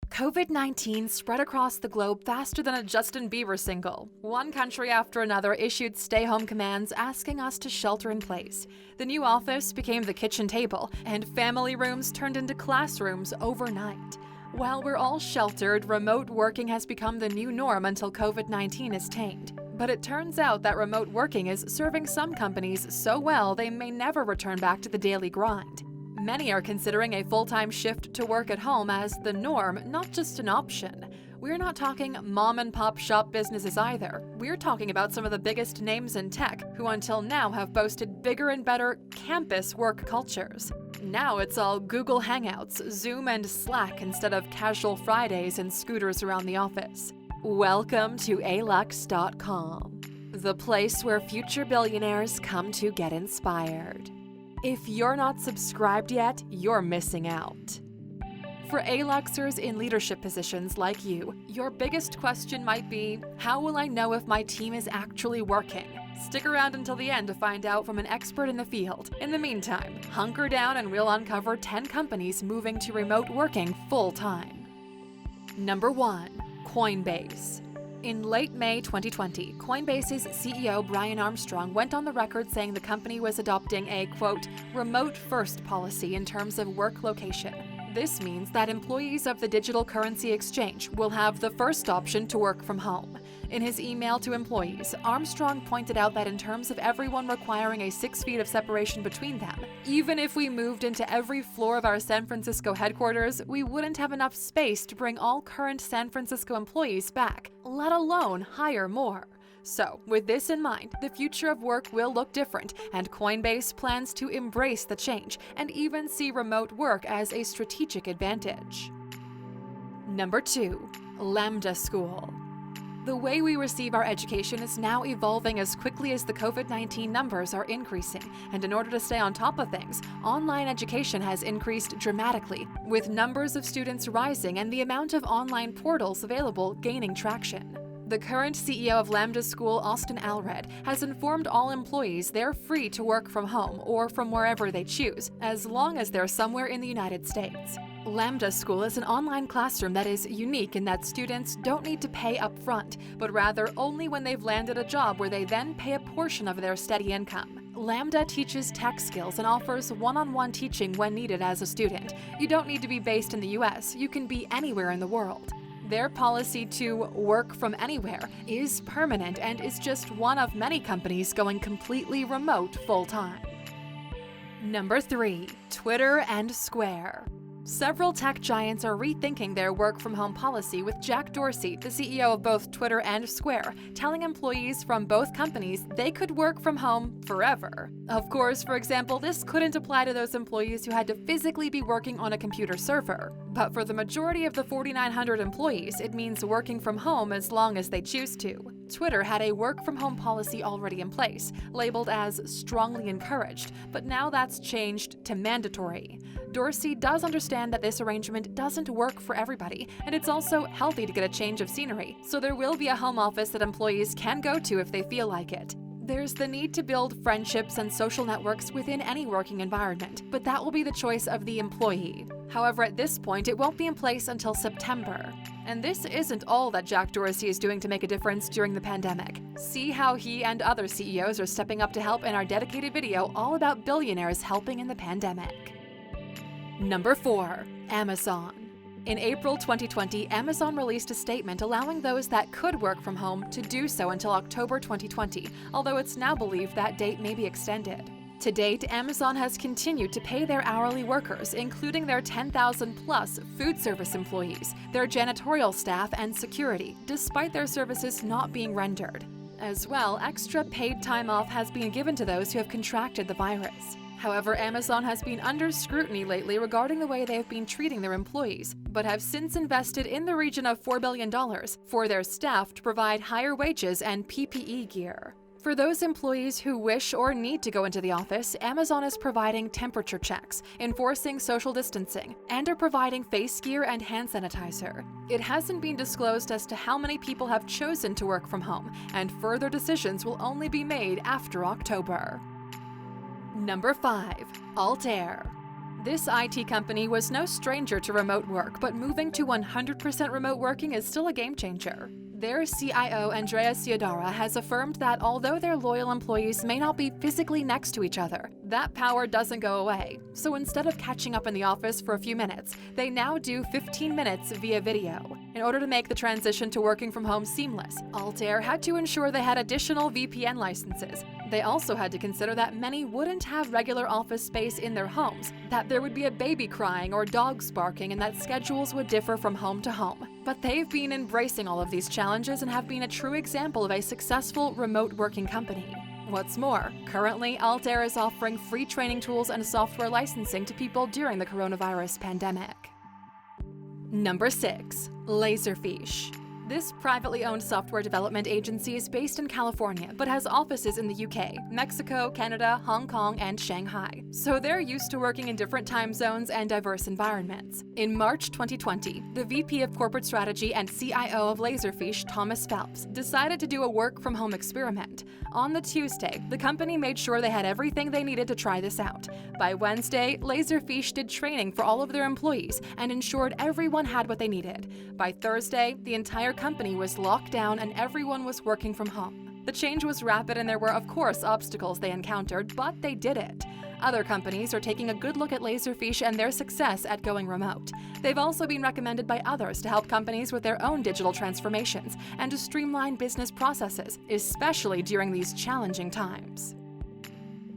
COVID-19 spread across the globe faster than a Justin Bieber single. One country after another issued stay-home commands asking us to shelter in place. The new office became the kitchen table, and family rooms turned into classrooms overnight. While we're all sheltered, remote working has become the new norm until COVID-19 is tamed. But it turns out that remote working is serving some companies so well they may never return back to the daily grind. Many are considering a full-time shift to work at home as the norm, not just an option. We're not talking mom-and-pop shop businesses either. We're talking about some of the biggest names in tech who until now have boasted bigger and better campus work cultures. Now it's all Google Hangouts, Zoom, and Slack instead of casual Fridays and scooters around the office. Welcome to alux.com, the place where future billionaires come to get inspired. If you're not subscribed yet, you're missing out. For Aluxers in leadership positions like you, your biggest question might be, how will I know if my team is actually working? Stick around until the end to find out from an expert in the field. In the meantime, hunker down and we'll uncover 10 companies moving to remote working full-time. Number 1. Coinbase. In late May 2020, Coinbase's CEO Brian Armstrong went on the record saying the company was adopting a, quote, remote-first policy in terms of work location. This means that employees of the digital currency exchange will have the first option to work from home. In his email to employees, Armstrong pointed out that in terms of everyone requiring a 6 feet of separation between them, even if we moved into every floor of our San Francisco headquarters, we wouldn't have enough space to bring all current San Francisco employees back, let alone hire more. So, with this in mind, the future of work will look different, and Coinbase plans to embrace the change and even see remote work as a strategic advantage. Number 2. Lambda School. The way we receive our education is now evolving as quickly as the COVID-19 numbers are increasing, and in order to stay on top of things, online education has increased dramatically, with numbers of students rising and the amount of online portals available gaining traction. The current CEO of Lambda School, Austin Allred, has informed all employees they're free to work from home or from wherever they choose, as long as they're somewhere in the United States. Lambda School is an online classroom that is unique in that students don't need to pay up front, but rather only when they've landed a job where they then pay a portion of their steady income. Lambda teaches tech skills and offers one-on-one teaching when needed as a student. You don't need to be based in the US, you can be anywhere in the world. Their policy to work from anywhere is permanent and is just one of many companies going completely remote full-time. Number 3. Twitter and Square. Several tech giants are rethinking their work-from-home policy, with Jack Dorsey, the CEO of both Twitter and Square, telling employees from both companies they could work from home forever. Of course, for example, this couldn't apply to those employees who had to physically be working on a computer server. But for the majority of the 4,900 employees, it means working from home as long as they choose to. Twitter had a work-from-home policy already in place, labeled as strongly encouraged, but now that's changed to mandatory. Dorsey does understand that this arrangement doesn't work for everybody, and it's also healthy to get a change of scenery, so there will be a home office that employees can go to if they feel like it. There's the need to build friendships and social networks within any working environment, but that will be the choice of the employee. However, at this point, it won't be in place until September. And this isn't all that Jack Dorsey is doing to make a difference during the pandemic. See how he and other CEOs are stepping up to help in our dedicated video all about billionaires helping in the pandemic. Number 4. Amazon. In April 2020, Amazon released a statement allowing those that could work from home to do so until October 2020, although it's now believed that date may be extended. To date, Amazon has continued to pay their hourly workers, including their 10,000-plus food service employees, their janitorial staff, and security, despite their services not being rendered. As well, extra paid time off has been given to those who have contracted the virus. However, Amazon has been under scrutiny lately regarding the way they have been treating their employees, but have since invested in the region of $4 billion for their staff to provide higher wages and PPE gear. For those employees who wish or need to go into the office, Amazon is providing temperature checks, enforcing social distancing, and are providing face gear and hand sanitizer. It hasn't been disclosed as to how many people have chosen to work from home, and further decisions will only be made after October. Number 5. Altair. This IT company was no stranger to remote work, but moving to 100% remote working is still a game changer. Their CIO, Andrea Ciodara, has affirmed that although their loyal employees may not be physically next to each other, that power doesn't go away. So instead of catching up in the office for a few minutes, they now do 15 minutes via video. In order to make the transition to working from home seamless, Altair had to ensure they had additional VPN licenses. They also had to consider that many wouldn't have regular office space in their homes, that there would be a baby crying or dogs barking, and that schedules would differ from home to home. But they've been embracing all of these challenges and have been a true example of a successful remote working company. What's more, currently Altair is offering free training tools and software licensing to people during the coronavirus pandemic. Number 6. Laserfiche. This privately owned software development agency is based in California, but has offices in the UK, Mexico, Canada, Hong Kong, and Shanghai. So they're used to working in different time zones and diverse environments. In March 2020, the VP of Corporate Strategy and CIO of Laserfiche, Thomas Phelps, decided to do a work-from-home experiment. On the Tuesday, the company made sure they had everything they needed to try this out. By Wednesday, Laserfiche did training for all of their employees and ensured everyone had what they needed. By Thursday, the entire company was locked down and everyone was working from home. The change was rapid and there were, of course, obstacles they encountered, but they did it. Other companies are taking a good look at Laserfiche and their success at going remote. They've also been recommended by others to help companies with their own digital transformations and to streamline business processes, especially during these challenging times.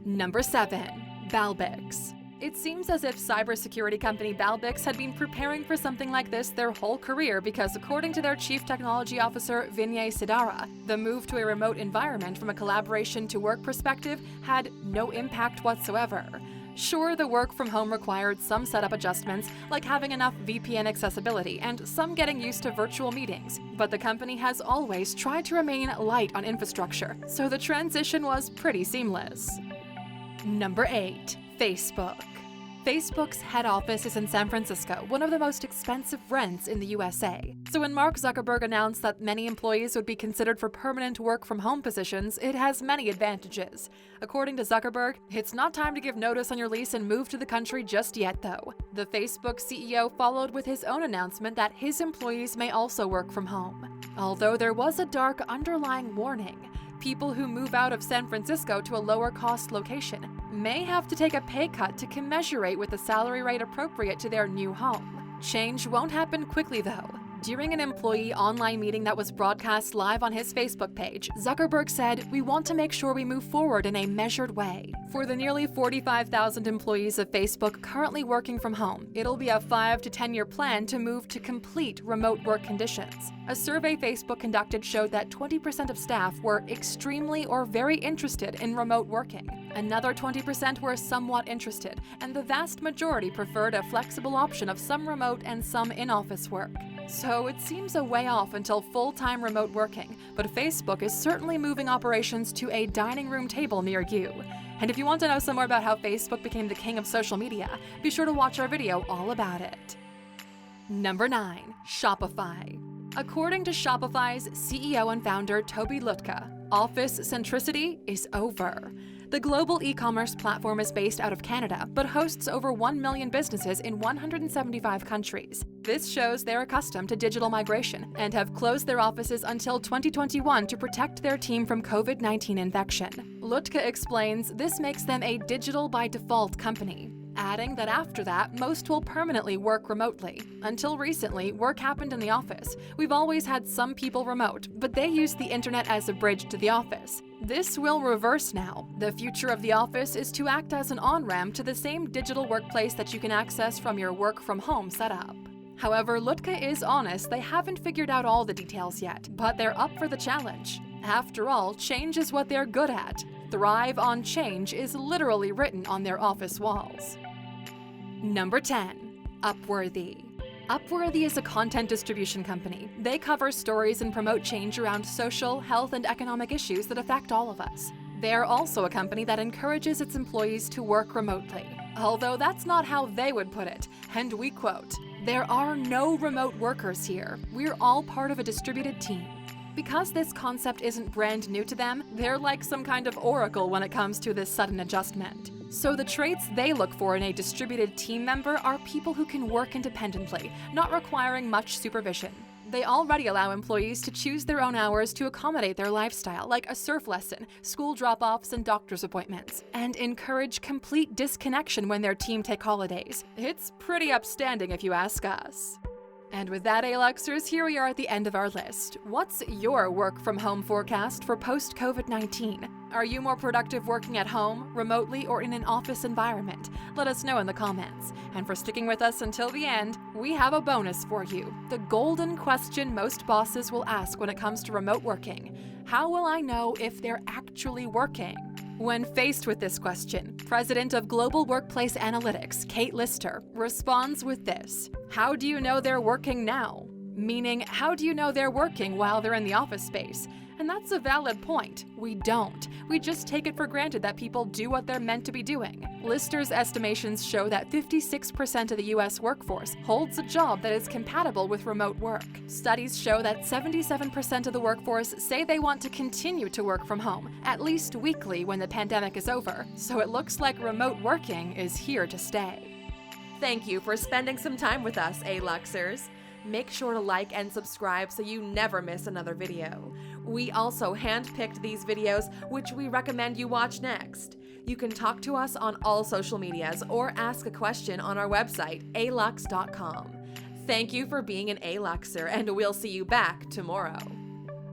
Number 7. Balbix. It seems as if cybersecurity company Balbix had been preparing for something like this their whole career because, according to their chief technology officer, Vinay Sidara, the move to a remote environment from a collaboration to work perspective had no impact whatsoever. Sure, the work from home required some setup adjustments, like having enough VPN accessibility and some getting used to virtual meetings, but the company has always tried to remain light on infrastructure, so the transition was pretty seamless. Number 8. Facebook. Facebook's head office is in San Francisco, one of the most expensive rents in the USA. So when Mark Zuckerberg announced that many employees would be considered for permanent work-from-home positions, it has many advantages. According to Zuckerberg, it's not time to give notice on your lease and move to the country just yet, though. The Facebook CEO followed with his own announcement that his employees may also work from home. Although there was a dark underlying warning. People who move out of San Francisco to a lower-cost location may have to take a pay cut to commensurate with the salary rate appropriate to their new home. Change won't happen quickly, though. During an employee online meeting that was broadcast live on his Facebook page, Zuckerberg said, "We want to make sure we move forward in a measured way." For the nearly 45,000 employees of Facebook currently working from home, it'll be a 5 to 10-year plan to move to complete remote work conditions. A survey Facebook conducted showed that 20% of staff were extremely or very interested in remote working. Another 20% were somewhat interested, and the vast majority preferred a flexible option of some remote and some in-office work. So it seems a way off until full-time remote working, but Facebook is certainly moving operations to a dining room table near you. And if you want to know some more about how Facebook became the king of social media, be sure to watch our video all about it. Number 9. Shopify. According to Shopify's CEO and founder Tobi Lütke, office centricity is over. The global e-commerce platform is based out of Canada, but hosts over 1 million businesses in 175 countries. This shows they're accustomed to digital migration and have closed their offices until 2021 to protect their team from COVID-19 infection. Lütke explains this makes them a digital by default company, adding that after that, most will permanently work remotely. Until recently, work happened in the office. We've always had some people remote, but they use the internet as a bridge to the office. This will reverse now. The future of the office is to act as an on-ramp to the same digital workplace that you can access from your work-from-home setup. However, Lütke is honest, they haven't figured out all the details yet, but they're up for the challenge. After all, change is what they're good at. Thrive on change is literally written on their office walls. Number 10. Upworthy. Upworthy is a content distribution company. They cover stories and promote change around social, health, and economic issues that affect all of us. They're also a company that encourages its employees to work remotely. Although that's not how they would put it, and we quote, "There are no remote workers here. We're all part of a distributed team." Because this concept isn't brand new to them, they're like some kind of oracle when it comes to this sudden adjustment. So the traits they look for in a distributed team member are people who can work independently, not requiring much supervision. They already allow employees to choose their own hours to accommodate their lifestyle, like a surf lesson, school drop-offs, and doctor's appointments, and encourage complete disconnection when their team take holidays. It's pretty upstanding if you ask us. And with that, A-Luxers, here we are at the end of our list. What's your work-from-home forecast for post-COVID-19? Are you more productive working at home, remotely, or in an office environment? Let us know in the comments. And for sticking with us until the end, we have a bonus for you. The golden question most bosses will ask when it comes to remote working. How will I know if they're actually working? When faced with this question, President of Global Workplace Analytics, Kate Lister, responds with this: how do you know they're working now? Meaning, how do you know they're working while they're in the office space? And that's a valid point. We don't. We just take it for granted that people do what they're meant to be doing. Lister's estimations show that 56% of the US workforce holds a job that is compatible with remote work. Studies show that 77% of the workforce say they want to continue to work from home, at least weekly when the pandemic is over. So it looks like remote working is here to stay. Thank you for spending some time with us, A-Luxers. Make sure to like and subscribe so you never miss another video. We also handpicked these videos, which we recommend you watch next. You can talk to us on all social medias or ask a question on our website, alux.com. Thank you for being an A-Luxer, and we'll see you back tomorrow.